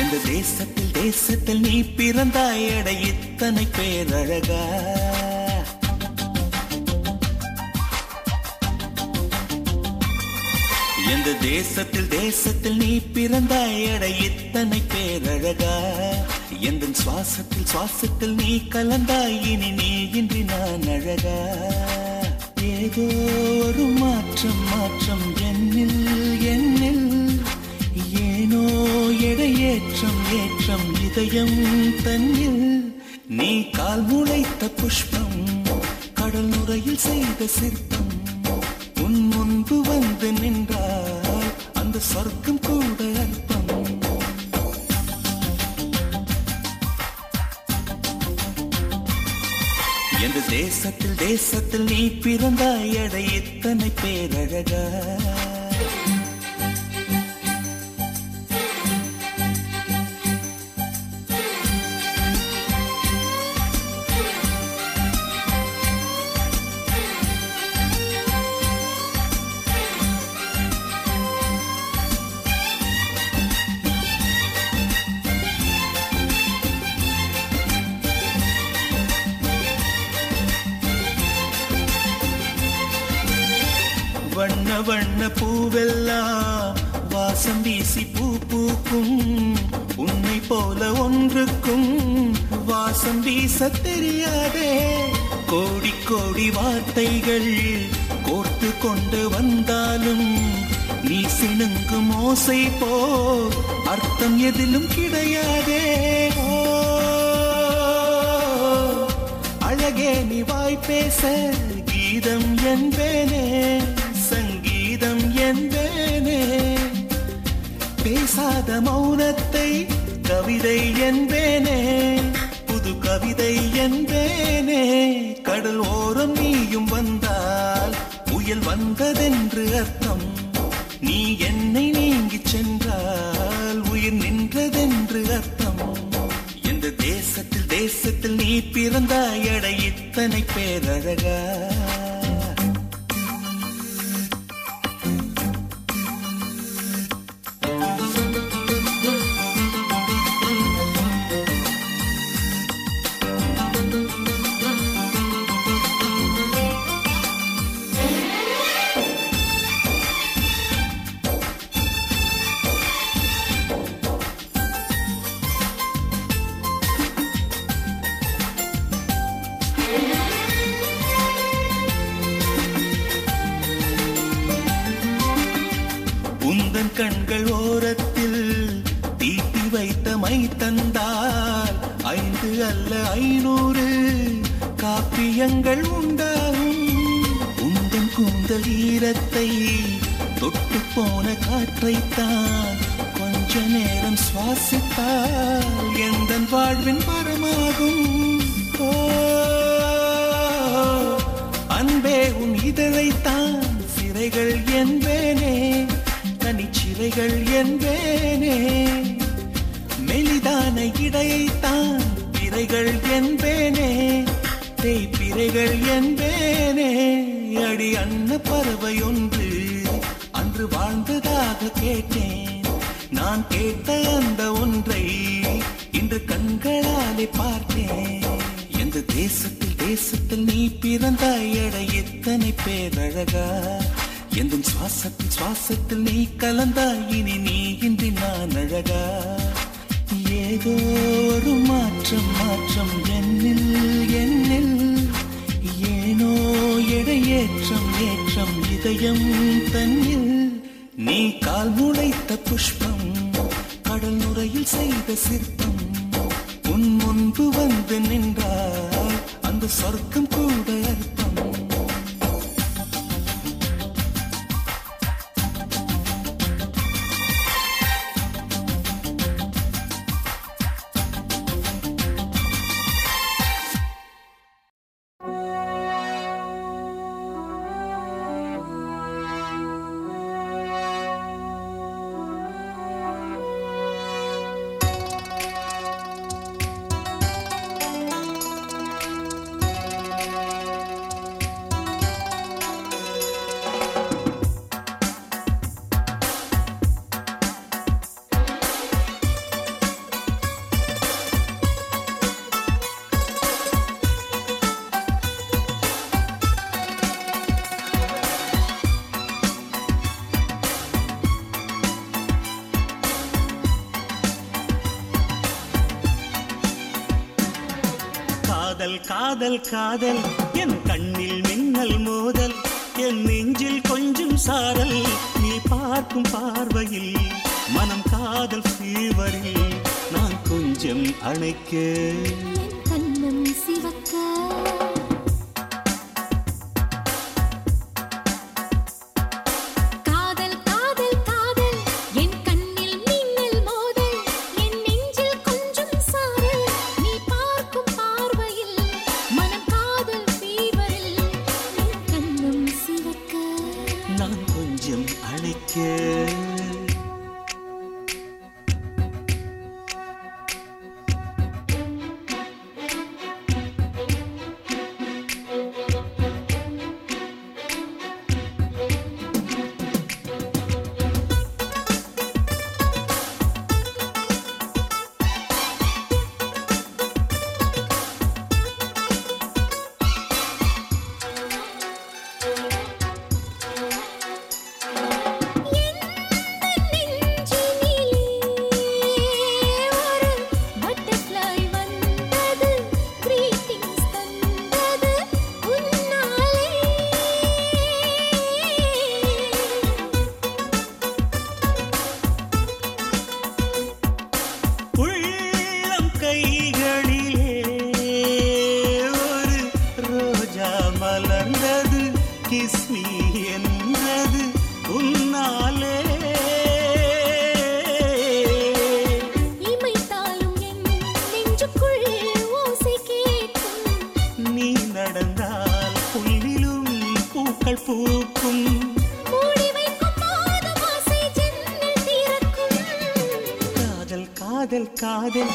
எந்த தேசத்தில் தேசத்தில் நீ பிறந்தாயட இத்தனை பேரழகா. எந்த தேசத்தில் தேசத்தில் நீ பிறந்தாயட இத்தனை பேரழகா. எந்த சுவாசத்தில் சுவாசத்தில் நீ கலந்தாய் இனி நீ இன்றி நான் அழகா. ஏதோ ஒரு மாற்றம் மாற்றம் என்னில் என்னில் ஏனோ எடையேற்றம் ஏற்றம் இதயம் தன்னில். நீ கால் முளைத்த புஷ்பம் கடல் நுரையில் செய்த சிற்பம் உன் முன்பு வந்து நின்றால் அந்த சொர்க்கம் கூட அற்பம். எந்த தேசத்தில் தேசத்தில் நீ பிறந்தாயட இத்தனை பேரழகா. வண்ண வண்ண பூவெல்லாம் வாசம் வீசி பூ பூக்கும். உன்னை போல ஒன்றுக்கும் வாசம் வீச தெரியாதே. கோடி கோடி வார்த்தைகள் கோர்த்து கொண்டு வந்தாலும் நீ சிணுங்கும் ஓசை போ அர்த்தம் எதிலும் கிடையாதே. அழகே நீ வாய் பேச கீதம் என்பேனே சங்கீதம் என்பேனே. பேசாத மௌனத்தை கவிதை என்பேனே புது கவிதை என்பேனே. கடல் ஓரம் நீயும் வந்தால் புயல் வந்ததென்று அர்த்தம். நீ என்னை நீங்கி சென்றால் உயிர் நின்றதென்று அர்த்தம். எந்த தேசத்தில் தேசத்தில் நீ பிறந்தாயட இத்தனை பேரழகா. உந்தன் கண்கள் ஓரத்தில் தீட்டி வைத்த மை தந்தால் 5 அல்ல 500 காப்பியங்கள் உண்டாகும். உந்தன் கூந்தல் ஈரத்தை தொட்டு போன காற்றைத்தான் கொஞ்ச நேரம் சுவாசித்தால் எந்தன் வாழ்வின் மரமாகும். அன்பே உன் இதழைத்தான் சிறைகள் என்பேனே தனிச்சிறைகள் என்பேனே. மெலிதான இடையைத்தான் பிறைகள் என்பேனே தேய்பிறைகள் என்பேனே. அடி அன்ன பறவை ஒன்று அன்று வாழ்ந்ததாக கேட்டேன். நான் கேட்ட அந்த ஒன்றை இன்று கண்களாலே பார்த்தேன். எந்த தேசத்தில் தேசத்தில் நீ பிறந்தாயட எத்தனை பேரழகா. எந்த சுவாசத்தில் சுவாசத்தில் நீ கலந்தாய் இனி நீ இன்றி நான் அழகா. ஏதோ ஒரு மாற்றம் மாற்றம் என்னில் என்னில் ஏனோ எடையேற்றம் ஏற்றம் இதயம் தன்னில். நீ கால் முளைத்த புஷ்பம் கடல் நுரையில் செய்த சிற்பம் உன் முன்பு வந்து நின்றால் அந்த சொர்க்கம் கூட அற்பம். காதல் காதல் காதல் என் கண்ணில் மின்னல் மோதல் என் நெஞ்சில் கொஞ்சம் சாரல் நீ பார்க்கும் பார்வையில் மனம் காதல் ஃபீவரில் நான் கொஞ்சம் அணைக்க கண்ணம் சிவக்க நான் கொஞ்சம் அழைக்க மலர்ந்தது கிஸ்மி என்றது உன்னாலே இமைத்தாலும் என் நெஞ்சுக்குள் ஓசை கேட்கும் நீ நடந்தால் புல்லிலும் பூக்கள் பூக்கும் மூடி வைக்கும் மாதம் ஆசை ஜன்னல் திறக்கும் காதல் காதல் காதல்